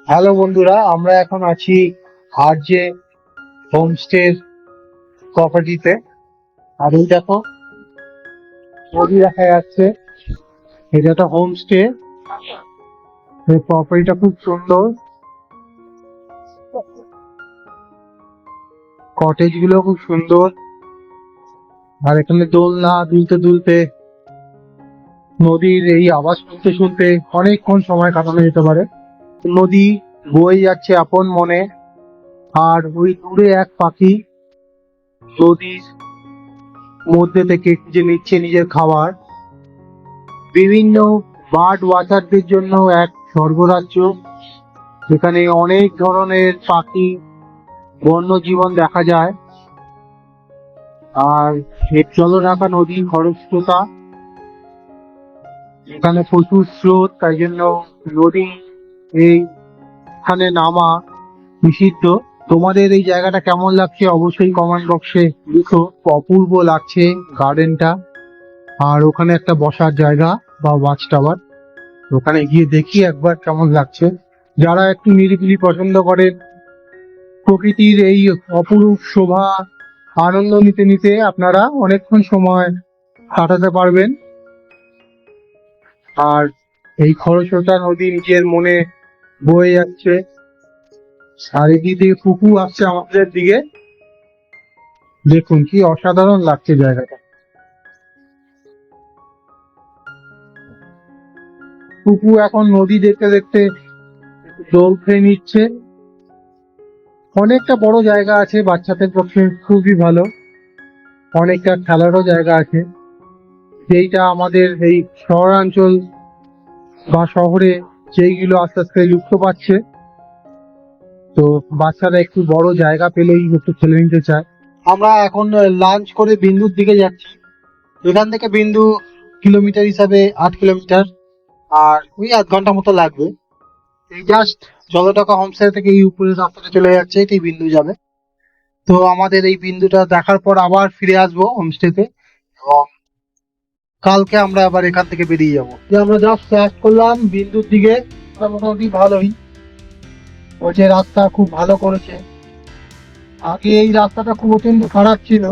Hello বন্ধুরা, আমরা এখন আছি আরজে হোমস্টে প্রপার্টিতে। আর এই দেখো নদী দেখা যাচ্ছে। এটা একটা হোমস্টে। এই প্রপার্টিটা খুব সুন্দর, কটেজ গুলো খুব সুন্দর। আর এখানে দোলনা দুলতে দুলতে নদীর এই আওয়াজ শুনতে শুনতে অনেকক্ষণ সময় কাটানো যেতে পারে। নদী বয়ে যাচ্ছে আপন মনে, আর ওই দূরে এক পাখি নদীর মধ্যে থেকে যে নিচ্ছে নিজের খাবার। বিভিন্ন বার্ড ওয়াচারদের জন্য এক স্বর্গরাজ্য, যেখানে অনেক ধরনের পাখি বন্যজীবন দেখা যায়। আর এই জলঢাকা নদী খরস্রোতা, এখানে প্রচুর স্রোত, তাই জন্য নদী এইখানে নামা নিষিদ্ধ। তোমাদের এই জায়গাটা কেমন লাগছে অবশ্যই কমেন্ট বক্সে লিখো। অপূর্ব লাগছে গার্ডেনটা। আর ওখানে একটা বসার জায়গা বা ওয়াচ টাওয়ার, ওখানে গিয়ে দেখি একবার কেমন লাগছে। যারা একটু নিরিবিলি পছন্দ করেন, প্রকৃতির এই অপরূপ শোভা আনন্দ নিতে নিতে আপনারা অনেকক্ষণ সময় কাটাতে পারবেন। আর এই খরস্রোতা নদী নিজের মনে বয়ে যাচ্ছে, আর এদিক দিয়ে পুকুর আসছে আমাদের দিকে। দেখুন কি অসাধারণ লাগছে জায়গাটা। পুকুর এখন নদী দেখতে দেখতে দোল খেয়ে নিচ্ছে। অনেকটা বড় জায়গা আছে, বাচ্চাদের পক্ষে খুবই ভালো। অনেকটা খেলারও জায়গা আছে, যেইটা আমাদের এই শহরাঞ্চল বা শহরে যেইগুলো আস্তে আস্তে লুপ্ত পাচ্ছে। তো বাচ্চারা একটু বড় জায়গা পেলেই একটু খেলে নিতে চায়। আমরা এখন লাঞ্চ করে বিন্দুর দিকে যাচ্ছি। এখান থেকে বিন্দু কিলোমিটার হিসাবে 8 কিলোমিটার, আর ওই 1 ঘন্টা মতো লাগবে। এই জাস্ট জলঢাকা হোমস্টে থেকে এই উপরের রাস্তাটা চলে যাচ্ছে, এটাই বিন্দু যাবে। তো আমাদের এই বিন্দুটা দেখার পর আবার ফিরে আসবো হোমস্টেতে, এবং কালকে আমরা আবার এখান থেকে বেরিয়ে যাবো। যে আমরা জাস্ট স্টার্ট করলাম বিন্দুর দিকে, মোটামুটি ভালোই। ওই যে রাস্তা খুব ভালো করেছে। আগে এই রাস্তাটা খুব অত্যন্ত খারাপ ছিল,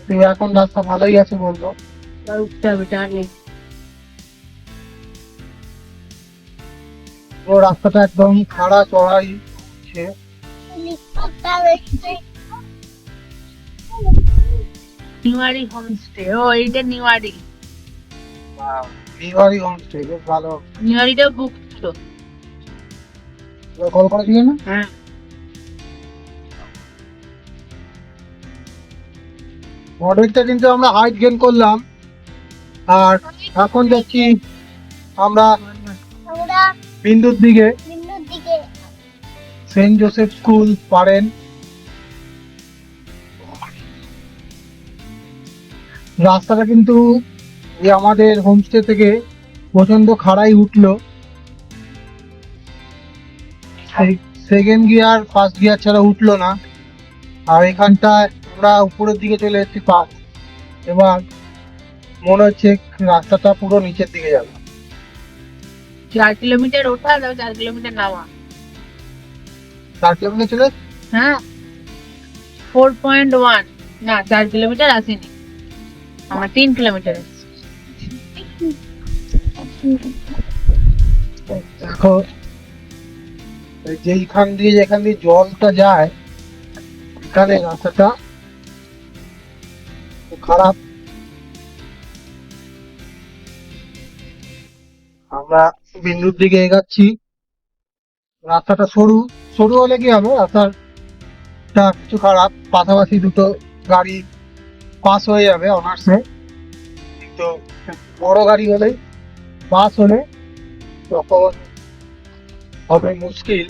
তো এখন রাস্তা ভালোই আছে বলবো। উঠতে হবে জানি। ও রাস্তাটা একদম খাড়া চড়াই ছে। নিউয়ারি হোমস্টে, ও এইটা নিউয়ারি। বিহারি হোমস্টে বেশ ভালো। নিউয়ারিটাও বুক ছিল। কল করেছিলে না? হ্যাঁ, অনেকটা কিন্তু আমরা হাইট গেইন করলাম। আর এখন যাচ্ছি আমরা আমরা বিন্দুর দিকে। বিন্দুর দিকে। সেন্ট জোসেফ স্কুল পারেন। রাস্তাটা কিন্তু এই আমাদের হোমস্টে থেকে প্রচন্ড খাড়াই উঠলো। সেকেন্ড গিয়ার ফার্স্ট গিয়ার ছাড়া উঠলো না। আর এখানটায় আমরা উপরের দিকে চলে এসেছি পাস। এবার মনে হচ্ছে রাস্তাটা পুরো নিচের দিকে যাবে। 4 কিলোমিটার ওঠা আর 4 কিলোমিটার নামা। 4 কিলোমিটার চলে হ্যাঁ, 4.1। না, 4 কিলোমিটার আসেনি, আমার 3 কিলোমিটার আছে। দেখো, যেখান দিয়ে যেখান দিয়ে জলটা যায়, এখানে রাস্তাটা খুব খারাপ। আমরা বিন্দুর দিকে এগাচ্ছি। রাস্তাটা সরু, সরু হলে কি হবে, রাস্তাটা কিছু খারাপ, পাশাপাশি দুটো গাড়ি পাস হয়ে যাবে অনার্সে। কিন্তু বড় গাড়ি হলে, বাস হলে তখন হবে মুশকিল।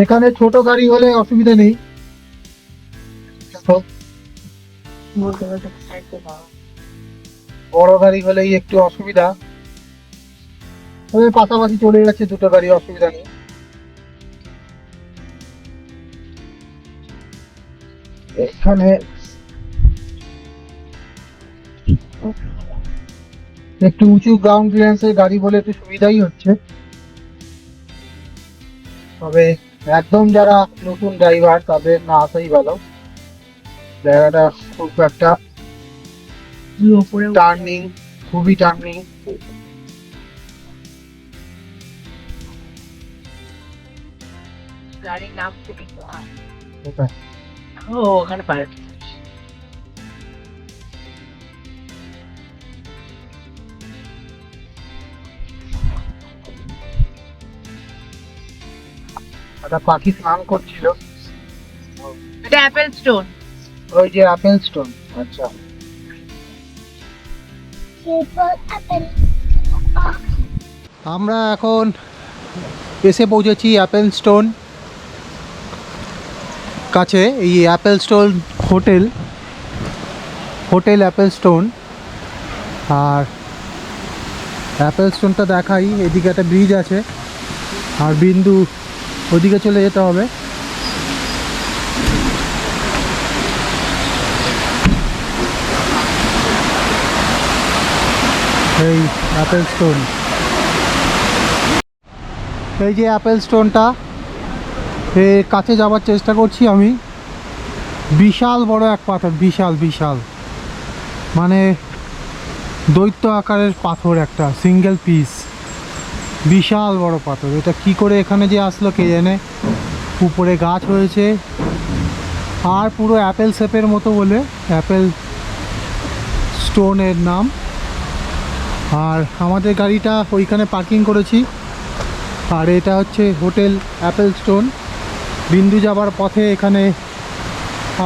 এখানে ছোট গাড়ি হলে অসুবিধা নেই, বড় গাড়ি হলেই একটু অসুবিধা। তবে পাশাপাশি চলে যাচ্ছে দুটো গাড়ি, অসুবিধা নেই। এখানে একটু উঁচু গ্রাউন্ড ক্লিয়ারেন্সের গাড়ি বলে একটু সুবিধাই হচ্ছে। তবে একদম যারা নতুন ড্রাইভার তাদের না আসাই ভালো। জায়গাটা খুব একটা উপরে টার্নিং, খুবই টার্নিং। গাড়ির নাম ও ওখানে পারে। একটা পাখি স্নান করছিল, এটা অ্যাপেল স্টোন। ওই যে আপেল স্টোন। আচ্ছা, এরপর আপেল আমরা এখন এসে পৌঁছেছি অ্যাপেল স্টোন কাছে। এই Apple Stone hotel, hotel Apple Stone. আর অ্যাপেল স্টোনটা দেখাই, এদিকে একটা ব্রিজ আছে আর বিন্দু ওদিকে চলে যেতে হবে। এই অ্যাপেল স্টোন, এই যে অ্যাপেল স্টোনটা, এর কাছে যাওয়ার চেষ্টা করছি আমি। বিশাল বড় এক পাথর, বিশাল বিশাল, মানে দৈত্য আকারের পাথর, একটা সিঙ্গেল পিস, বিশাল বড় পাথর। এটা কি করে এখানে যে আসলো কে জানে। উপরে গাছ হয়েছে আর পুরো অ্যাপেল শেপের মতো বলে অ্যাপেল স্টোনের নাম। আর আমাদের গাড়িটা ওইখানে পার্কিং করেছি। আর এটা হচ্ছে হোটেল অ্যাপেল স্টোন। বিন্দু যাবার পথে এখানে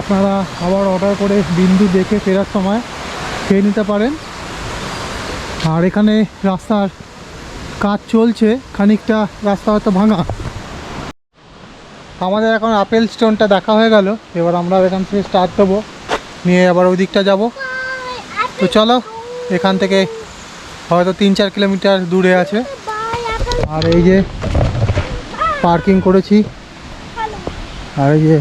আপনারা আবার অর্ডার করে বিন্দু দেখে ফেরার সময় খেয়ে নিতে পারেন। আর এখানে রাস্তার কাজ চলছে, খানিকটা রাস্তা হয়তো ভাঙা। আমাদের এখন আপেল স্টোনটা দেখা হয়ে গেল, এবার আমরা এখান থেকে স্টার্ট দেবো, নিয়ে আবার ওই দিকটা যাবো। তো চলো, এখান থেকে হয়তো 3-4 কিলোমিটার দূরে আছে। আর এই যে পার্কিং করেছি, আর এই যে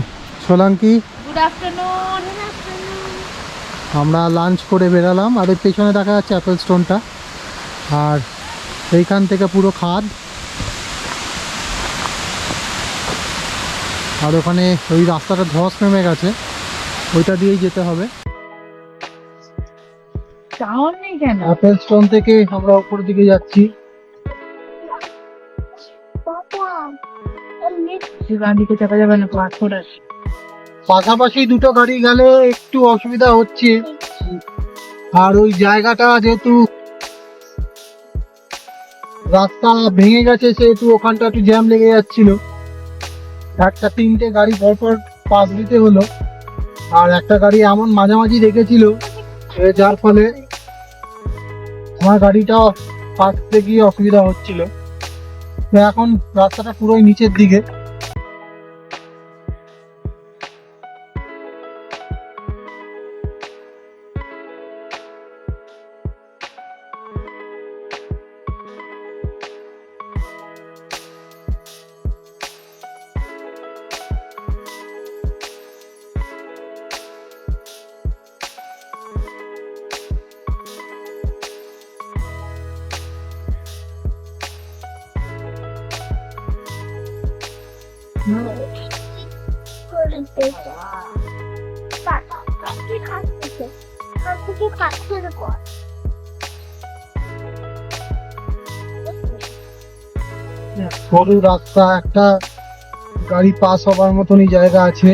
সোলাঙ্কি। Good afternoon. আমরা লাঞ্চ করে বেরালাম। আর ওই পেছনে দেখা যাচ্ছে অ্যাপেল স্টোনটা। আর এইখান থেকে পুরো খাদ। আর ওখানে ওই রাস্তাটা ধস নেমে গেছে, ওইটা দিয়েই যেতে হবে। টাউন নেই কেন? অ্যাপেল স্টোন থেকে আমরা উপর দিকে যাচ্ছি। গান দিকে চাপা যাবে না, পাথর আছে। পাশাপাশি দুটো গাড়ি গেলে একটু অসুবিধা হচ্ছে। আর ওই জায়গাটা যেহেতু রাস্তা ভেঙে গেছে, সেহেতু ওখানটা একটু জ্যাম লেগে যাচ্ছিল। একটা 3টে গাড়ি পরপর পাশ দিতে হলো। আর একটা গাড়ি এমন মাঝামাঝি রেখেছিল, যার ফলে আমার গাড়িটা পাশ দিতে গিয়ে অসুবিধা হচ্ছিল। তো এখন রাস্তাটা পুরোই নিচের দিকে। সরু রাস্তা, একটা গাড়ি পাস হবার মতনই জায়গা আছে।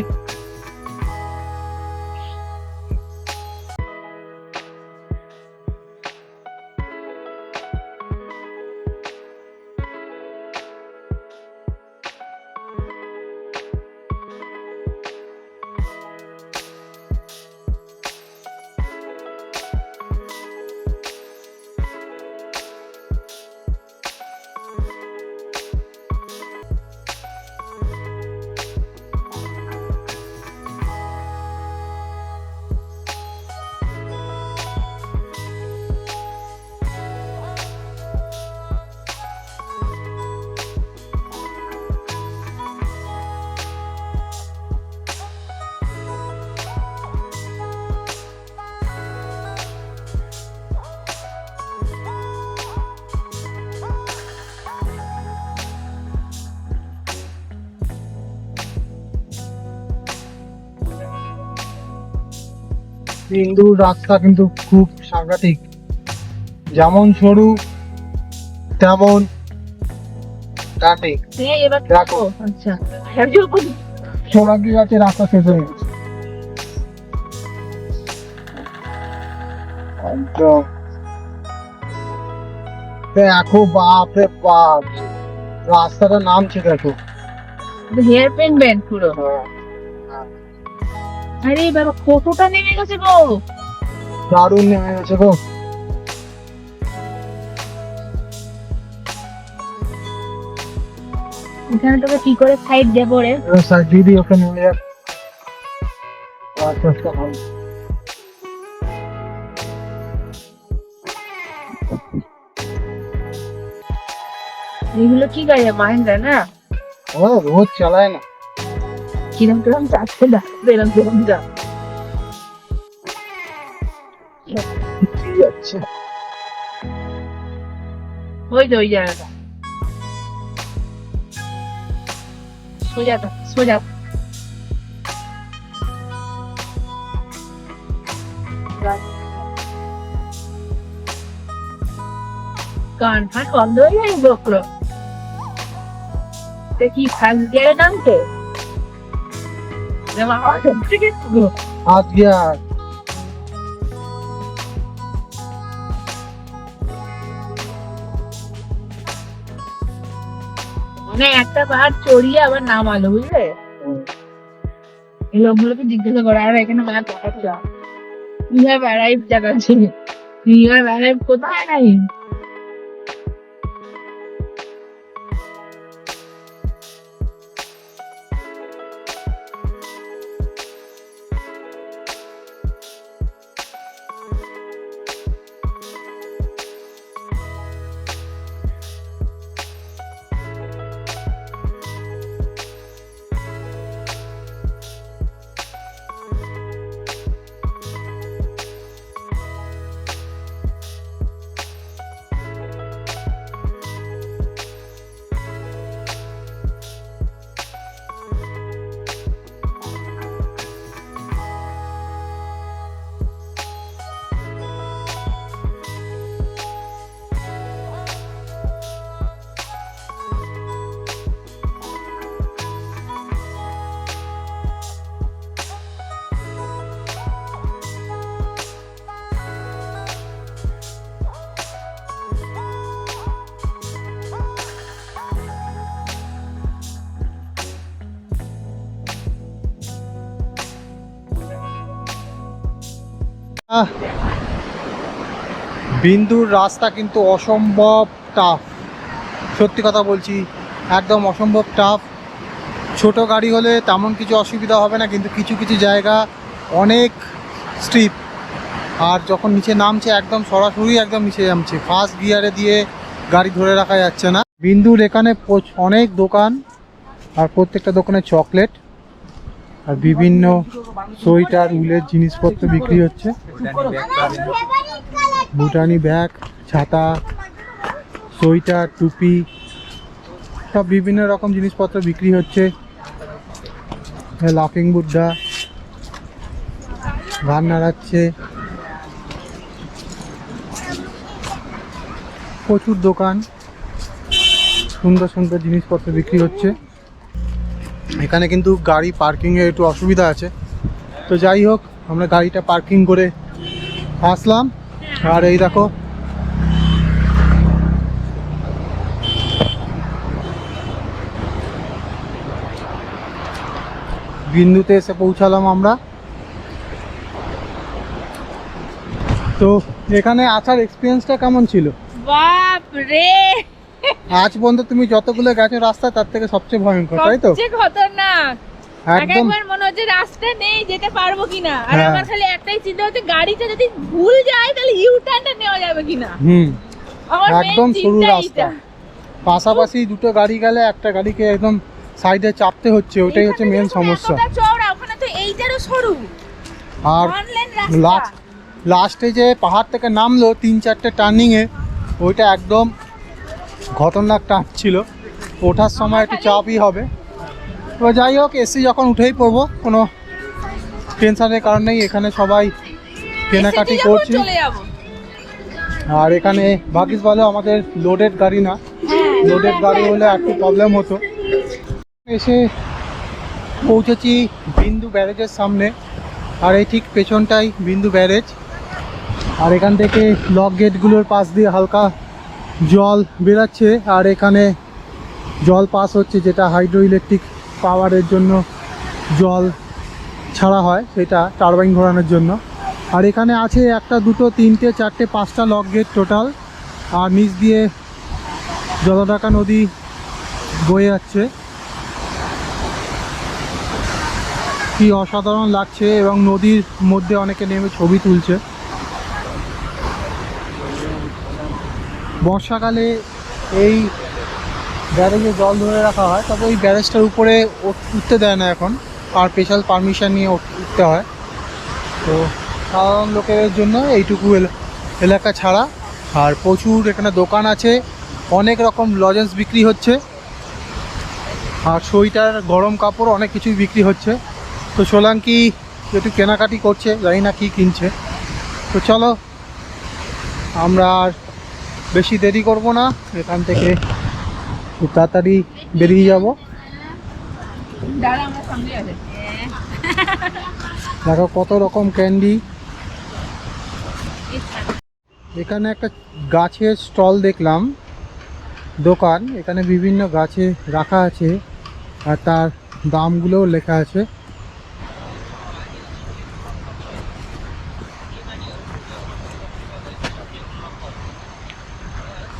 বিন্দুর রাস্তা কিন্তু খুব সাংঘাতিক, যেমন সরু তেমন কাটে। এবার দেখো। আচ্ছা সোনাকি গাছে রাস্তা শেষ হয়ে গেছে একদম। দেখো বাপ রে বাপ, রাস্তাটা নামছে দেখো। হেয়ার পেন ব্যান্ড পুরো। আরে বাবা কতটা নেমে গেছে গো। দারুণ নেমে গেছে গো। এখানে তোকে কি করে সাইড দেবো রে? স্যার দিদি ওকে নেমে যাক। আস্তে আস্তে হবে। এগুলো কি গাড়ি? মাহিন্দ্রা না? ও রোজ চালায় না। কিরম কিরম যাচ্ছে না, এরম কিরম যা। ঠিক আছে। ওই যে ওই জায়গাটা সোজা থাক, সোজা থাক। কান ফাট বন্ধ হয়ে যায় বকলো। কি ফার্স্ট গিয়ারে নামতে আজকে আর মানে একটা পাহাড় চড়িয়ে আবার নামালো, বুঝলে? এই লোকগুলোকে জিজ্ঞাসা করা, আর এখানে ম্যাপ দেখাচ্ছা you have arrived দেখাচ্ছে, you have arrived কোথায় নাই। বিন্দুর রাস্তা কিন্তু অসম্ভব টাফ, সত্যি কথা বলছি, একদম অসম্ভব টাফ। ছোট গাড়ি হলে তেমন কিছু অসুবিধা হবে না, কিন্তু কিছু কিছু জায়গা অনেক স্টিপ, আর যখন নিচে নামছে একদম সরাসরি একদম নিচে নামছে, ফার্স্ট গিয়ারে দিয়ে গাড়ি ধরে রাখা যাচ্ছে না। বিন্দুর এখানে অনেক দোকান, আর প্রত্যেকটা দোকানে চকলেট আর বিভিন্ন সোয়েটার উলের জিনিসপত্র বিক্রি হচ্ছে। ভুটানি ব্যাগ, ছাতা, সোয়েটার, টুপি, সব বিভিন্ন রকম জিনিসপত্র বিক্রি হচ্ছে। লাফিং বুদ্ধা গান নাড়াচ্ছে, প্রচুর দোকান, সুন্দর সুন্দর জিনিসপত্র বিক্রি হচ্ছে। এখানে কিন্তু গাড়ি পার্কিংয়ে একটু অসুবিধা আছে, তো যাই হোক আমরা গাড়িটা পার্কিং করে আসলাম। আর এই দেখো বিন্দুতে এসে পৌঁছালাম আমরা। তো এখানে আসার এক্সপিরিয়েন্সটা কেমন ছিল? বাপ রে, আজ পর্যন্ত তুমি যতগুলো গেছো রাস্তা তার থেকে সবচেয়ে ভয়ঙ্কর, তাই তো? সবচেয়ে খতরনাক। একদম একবার মনে হচ্ছে রাস্তা নেই, যেতে পারবো কিনা। আর হ্যাঁ। আমার খালি একটাই চিন্তা হচ্ছে গাড়িটা যদি ভুল যায় তাহলে ইউ টার্নটা নেওয়া যাবে কিনা। আমার একদম main সরু চিন্তা রাস্তা, এইটা। পাশাপাশি দুটো গাড়ি গেলে একটা গাড়িকে একদম সাইডে চাপতে হচ্ছে, ওটাই হচ্ছে এখানে মেন যখন সমস্যা। এতটা চওড়া, ওখানে তো এইটারও সরু। আর One lane রাস্তা। লাস্টে যে পাহাড় থেকে নামলো 3-4টে টার্নিংয়ে, ওইটা একদম খতরনাক টার্ন ছিল, ওঠার সময় একটু চাপই হবে। তো যাই হোক, এসি যখন উঠেই পড়বো, কোনো টেনশনের কারণ নেই। এখানে সবাই কেনাকাটি এসেছি যখন করছি। চলে যাবো। আর এখানে ভাগ্যিস ভালো আমাদের লোডেড গাড়ি না, লোডেড গাড়ি হলে একটু প্রবলেম হতো। এসে পৌঁছেছি বিন্দু ব্যারেজের সামনে, আর এই ঠিক পেছনটাই বিন্দু ব্যারেজ। আর এখান থেকে লক গেটগুলোর পাশ দিয়ে হালকা জল বেরাচ্ছে, আর এখানে জল পাস হচ্ছে, যেটা হাইড্রো ইলেকট্রিক পাওয়ারের জন্য জল ছাড়া হয়, সেটা টারবাইন ঘোরানোর জন্য। আর এখানে আছে 1, 2, 3, 4, 5টা লক গেট টোটাল। আর নিচ দিয়ে জলঢাকা নদী বয়ে যাচ্ছে। কি অসাধারণ লাগছে, এবং নদীর মধ্যে অনেকে নেমে ছবি তুলছে। বর্ষাকালে এই ব্যারেজে জল ধরে রাখা হয়, তবে এই ব্যারেজটার উপরে উঠতে দেয় না এখন, আর স্পেশাল পারমিশন নিয়ে উঠতে হয়। তো সাধারণ লোকের জন্য এইটুকু এলাকা ছাড়া। আর প্রচুর এখানে দোকান আছে, অনেক রকম লজেন্স বিক্রি হচ্ছে, আর সোয়েটার, গরম কাপড়, অনেক কিছুই বিক্রি হচ্ছে। তো সোলাঙ্কি একটু কেনাকাটি করছে, জানি না কী কিনছে। তো চলো, আমরা আর বেশি দেরি করব না, এখান থেকে খুব তাড়াতাড়ি বেরিয়ে যাব। দাঁড়া, আমার সঙ্গে আছে। দেখো কত রকম ক্যান্ডি। এখানে একটা গাছের স্টল দেখলাম, দোকান। এখানে বিভিন্ন গাছে রাখা আছে, আর তার দামগুলোও লেখা আছে।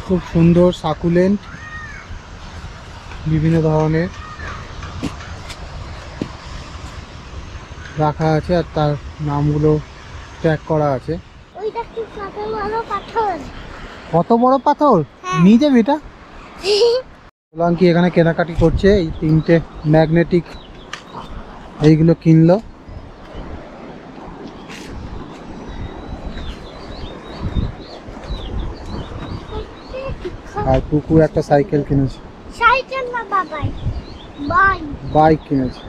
খুব সুন্দর সাকুলেন্ট, বিভিন্ন ধরনের রাখা আছে, আর তার নামগুলো ট্যাগ করা আছে। ওইটা কি কত বড় পাথর? কত বড় পাথর, নিয়ে যাবে এটা? বললাম কি এখানে কেনাকাটি করছে, এই 3টে ম্যাগনেটিক এইগুলো কিনলো। আর কুকুর একটা সাইকেল কিনেছে, সাইকেল না বাবাই, বাই। বাইক কিনেছে।